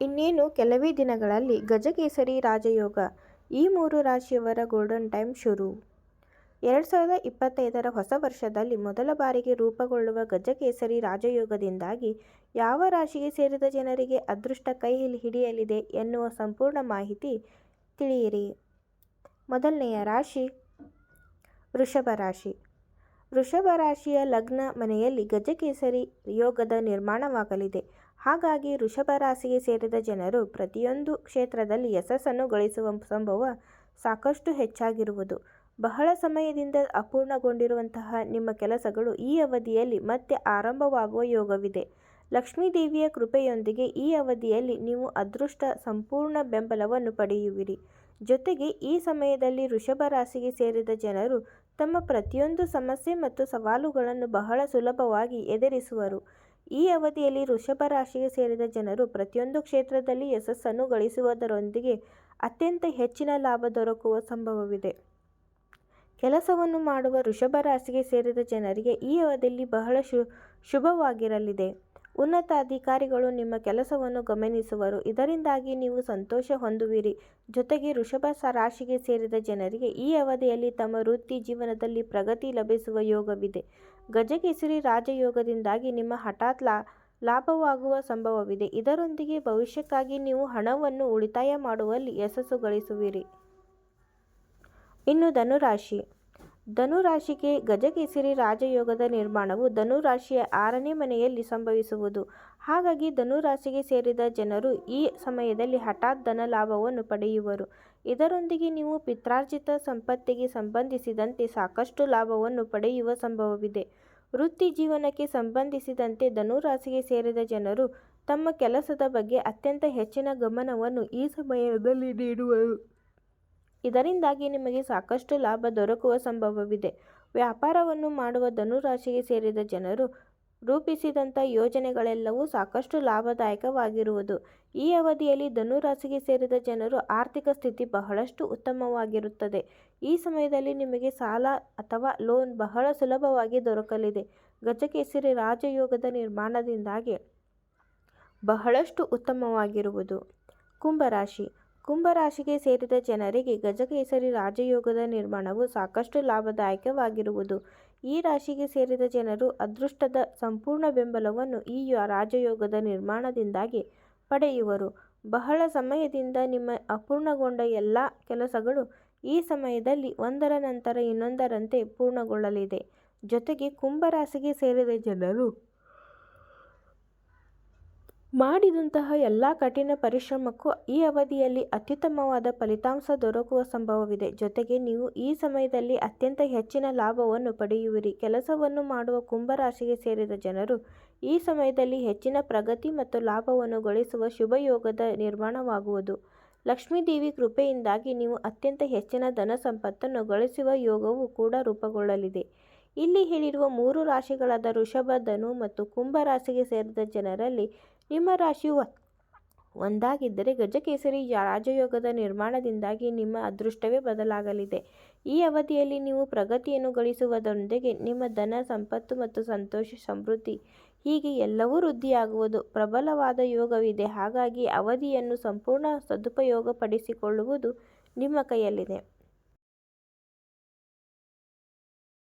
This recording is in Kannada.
ಇನ್ನೇನು ಕೆಲವೇ ದಿನಗಳಲ್ಲಿ ಗಜಕೇಸರಿ ರಾಜಯೋಗ. ಈ 3 ರಾಶಿಯವರ ಗೋಲ್ಡನ್ ಟೈಮ್ ಶುರು. 2025ರ ಹೊಸ ವರ್ಷದಲ್ಲಿ ಮೊದಲ ಬಾರಿಗೆ ರೂಪುಗೊಳ್ಳುವ ಗಜಕೇಸರಿ ರಾಜಯೋಗದಿಂದಾಗಿ ಯಾವ ರಾಶಿಗೆ ಸೇರಿದ ಜನರಿಗೆ ಅದೃಷ್ಟ ಕೈ ಹಿಡಿಯಲಿದೆ ಎನ್ನುವ ಸಂಪೂರ್ಣ ಮಾಹಿತಿ ತಿಳಿಯಿರಿ. ಮೊದಲನೆಯ ರಾಶಿ ವೃಷಭ ರಾಶಿ. ವೃಷಭ ರಾಶಿಯ ಲಗ್ನ ಮನೆಯಲ್ಲಿ ಗಜಕೇಸರಿ ಯೋಗದ ನಿರ್ಮಾಣವಾಗಲಿದೆ. ಹಾಗಾಗಿ ವೃಷಭ ರಾಶಿಗೆ ಸೇರಿದ ಜನರು ಪ್ರತಿಯೊಂದು ಕ್ಷೇತ್ರದಲ್ಲಿ ಯಶಸ್ಸನ್ನು ಗಳಿಸುವ ಸಂಭವ ಸಾಕಷ್ಟು ಹೆಚ್ಚಾಗಿರುವುದು. ಬಹಳ ಸಮಯದಿಂದ ಅಪೂರ್ಣಗೊಂಡಿರುವಂತಹ ನಿಮ್ಮ ಕೆಲಸಗಳು ಈ ಅವಧಿಯಲ್ಲಿ ಮತ್ತೆ ಆರಂಭವಾಗುವ ಯೋಗವಿದೆ. ಲಕ್ಷ್ಮೀದೇವಿಯ ಕೃಪೆಯೊಂದಿಗೆ ಈ ಅವಧಿಯಲ್ಲಿ ನೀವು ಅದೃಷ್ಟ ಸಂಪೂರ್ಣ ಬೆಂಬಲವನ್ನು ಪಡೆಯುವಿರಿ. ಜೊತೆಗೆ ಈ ಸಮಯದಲ್ಲಿ ವೃಷಭ ರಾಶಿಗೆ ಸೇರಿದ ಜನರು ತಮ್ಮ ಪ್ರತಿಯೊಂದು ಸಮಸ್ಯೆ ಮತ್ತು ಸವಾಲುಗಳನ್ನು ಬಹಳ ಸುಲಭವಾಗಿ ಎದುರಿಸುವರು. ಈ ಅವಧಿಯಲ್ಲಿ ವೃಷಭ ರಾಶಿಗೆ ಸೇರಿದ ಜನರು ಪ್ರತಿಯೊಂದು ಕ್ಷೇತ್ರದಲ್ಲಿ ಯಶಸ್ಸನ್ನು ಗಳಿಸುವುದರೊಂದಿಗೆ ಅತ್ಯಂತ ಹೆಚ್ಚಿನ ಲಾಭ ದೊರಕುವ ಸಂಭವವಿದೆ. ಕೆಲಸವನ್ನು ಮಾಡುವ ವೃಷಭ ರಾಶಿಗೆ ಸೇರಿದ ಜನರಿಗೆ ಈ ಅವಧಿಯಲ್ಲಿ ಬಹಳ ಶುಭವಾಗಿರಲಿದೆ. ಉನ್ನತ ಅಧಿಕಾರಿಗಳು ನಿಮ್ಮ ಕೆಲಸವನ್ನು ಗಮನಿಸುವರು. ಇದರಿಂದಾಗಿ ನೀವು ಸಂತೋಷ ಹೊಂದುವಿರಿ. ಜೊತೆಗೆ ವೃಷಭ ರಾಶಿಗೆ ಸೇರಿದ ಜನರಿಗೆ ಈ ಅವಧಿಯಲ್ಲಿ ತಮ್ಮ ವೃತ್ತಿ ಜೀವನದಲ್ಲಿ ಪ್ರಗತಿ ಲಭಿಸುವ ಯೋಗವಿದೆ. ಗಜಕೇಸರಿ ರಾಜಯೋಗದಿಂದಾಗಿ ನಿಮ್ಮ ಹಠಾತ್ ಲಾಭವಾಗುವ ಸಂಭವವಿದೆ. ಇದರೊಂದಿಗೆ ಭವಿಷ್ಯಕ್ಕಾಗಿ ನೀವು ಹಣವನ್ನು ಉಳಿತಾಯ ಮಾಡುವಲ್ಲಿ ಯಶಸ್ಸು ಗಳಿಸುವಿರಿ. ಇನ್ನು ಧನುರಾಶಿ. ಧನುರಾಶಿಗೆ ಗಜಕೇಸರಿ ರಾಜಯೋಗದ ನಿರ್ಮಾಣವು ಧನುರಾಶಿಯ 6ನೇ ಮನೆಯಲ್ಲಿ ಸಂಭವಿಸುವುದು. ಹಾಗಾಗಿ ಧನುರಾಶಿಗೆ ಸೇರಿದ ಜನರು ಈ ಸಮಯದಲ್ಲಿ ಹಠಾತ್ ಧನ ಲಾಭವನ್ನು ಪಡೆಯುವರು. ಇದರೊಂದಿಗೆ ನೀವು ಪಿತ್ರಾರ್ಜಿತ ಸಂಪತ್ತಿಗೆ ಸಂಬಂಧಿಸಿದಂತೆ ಸಾಕಷ್ಟು ಲಾಭವನ್ನು ಪಡೆಯುವ ಸಂಭವವಿದೆ. ವೃತ್ತಿ ಜೀವನಕ್ಕೆ ಸಂಬಂಧಿಸಿದಂತೆ ಧನುರಾಶಿಗೆ ಸೇರಿದ ಜನರು ತಮ್ಮ ಕೆಲಸದ ಬಗ್ಗೆ ಅತ್ಯಂತ ಹೆಚ್ಚಿನ ಗಮನವನ್ನು ಈ ಸಮಯದಲ್ಲಿ ನೀಡುವರು. ಇದರಿಂದಾಗಿ ನಿಮಗೆ ಸಾಕಷ್ಟು ಲಾಭ ದೊರಕುವ ಸಂಭವವಿದೆ. ವ್ಯಾಪಾರವನ್ನು ಮಾಡುವ ಧನುರಾಶಿಗೆ ಸೇರಿದ ಜನರು ರೂಪಿಸಿದಂಥ ಯೋಜನೆಗಳೆಲ್ಲವೂ ಸಾಕಷ್ಟು ಲಾಭದಾಯಕವಾಗಿರುವುದು. ಈ ಅವಧಿಯಲ್ಲಿ ಧನುರಾಶಿಗೆ ಸೇರಿದ ಜನರು ಆರ್ಥಿಕ ಸ್ಥಿತಿ ಬಹಳಷ್ಟು ಉತ್ತಮವಾಗಿರುತ್ತದೆ. ಈ ಸಮಯದಲ್ಲಿ ನಿಮಗೆ ಸಾಲ ಅಥವಾ ಲೋನ್ ಬಹಳ ಸುಲಭವಾಗಿ ದೊರಕಲಿದೆ. ಗಜಕೇಸರಿ ರಾಜಯೋಗದ ನಿರ್ಮಾಣದಿಂದಾಗಿ ಬಹಳಷ್ಟು ಉತ್ತಮವಾಗಿರುವುದು. ಕುಂಭರಾಶಿ. ಕುಂಭರಾಶಿಗೆ ಸೇರಿದ ಜನರಿಗೆ ಗಜಕೇಸರಿ ರಾಜಯೋಗದ ನಿರ್ಮಾಣವು ಸಾಕಷ್ಟು ಲಾಭದಾಯಕವಾಗಿರುವುದು. ಈ ರಾಶಿಗೆ ಸೇರಿದ ಜನರು ಅದೃಷ್ಟದ ಸಂಪೂರ್ಣ ಬೆಂಬಲವನ್ನು ಈ ರಾಜಯೋಗದ ನಿರ್ಮಾಣದಿಂದಾಗಿ ಪಡೆಯುವರು. ಬಹಳ ಸಮಯದಿಂದ ನಿಮ್ಮ ಅಪೂರ್ಣಗೊಂಡ ಎಲ್ಲ ಕೆಲಸಗಳು ಈ ಸಮಯದಲ್ಲಿ ಒಂದರ ನಂತರ ಇನ್ನೊಂದರಂತೆ ಪೂರ್ಣಗೊಳ್ಳಲಿದೆ. ಜೊತೆಗೆ ಕುಂಭರಾಶಿಗೆ ಸೇರಿದ ಜನರು ಮಾಡಿದಂತಹ ಎಲ್ಲ ಕಠಿಣ ಪರಿಶ್ರಮಕ್ಕೂ ಈ ಅವಧಿಯಲ್ಲಿ ಅತ್ಯುತ್ತಮವಾದ ಫಲಿತಾಂಶ ದೊರಕುವ ಸಂಭವವಿದೆ. ಜೊತೆಗೆ ನೀವು ಈ ಸಮಯದಲ್ಲಿ ಅತ್ಯಂತ ಹೆಚ್ಚಿನ ಲಾಭವನ್ನು ಪಡೆಯುವಿರಿ. ಕೆಲಸವನ್ನು ಮಾಡುವ ಕುಂಭರಾಶಿಗೆ ಸೇರಿದ ಜನರು ಈ ಸಮಯದಲ್ಲಿ ಹೆಚ್ಚಿನ ಪ್ರಗತಿ ಮತ್ತು ಲಾಭವನ್ನು ಗಳಿಸುವ ಶುಭಯೋಗದ ನಿರ್ಮಾಣವಾಗುವುದು. ಲಕ್ಷ್ಮೀದೇವಿ ಕೃಪೆಯಿಂದಾಗಿ ನೀವು ಅತ್ಯಂತ ಹೆಚ್ಚಿನ ಧನ ಸಂಪತ್ತನ್ನು ಗಳಿಸುವ ಯೋಗವೂ ಕೂಡ ರೂಪುಗೊಳ್ಳಲಿದೆ. ಇಲ್ಲಿ ಹೇಳಿರುವ 3 ರಾಶಿಗಳಾದ ವೃಷಭ, ಧನು ಮತ್ತು ಕುಂಭ ರಾಶಿಗೆ ಸೇರಿದ ಜನರಲ್ಲಿ ನಿಮ್ಮ ರಾಶಿಯು ಒಂದಾಗಿದ್ದರೆ ಗಜಕೇಸರಿ ರಾಜಯೋಗದ ನಿರ್ಮಾಣದಿಂದಾಗಿ ನಿಮ್ಮ ಅದೃಷ್ಟವೇ ಬದಲಾಗಲಿದೆ. ಈ ಅವಧಿಯಲ್ಲಿ ನೀವು ಪ್ರಗತಿಯನ್ನು ಗಳಿಸುವುದರೊಂದಿಗೆ ನಿಮ್ಮ ಧನ ಸಂಪತ್ತು ಮತ್ತು ಸಂತೋಷ ಸಮೃದ್ಧಿ ಹೀಗೆ ಎಲ್ಲವೂ ವೃದ್ಧಿಯಾಗುವುದು. ಪ್ರಬಲವಾದ ಯೋಗವಿದೆ. ಹಾಗಾಗಿ ಅವಧಿಯನ್ನು ಸಂಪೂರ್ಣ ಸದುಪಯೋಗಪಡಿಸಿಕೊಳ್ಳುವುದು ನಿಮ್ಮ ಕೈಯಲ್ಲಿದೆ.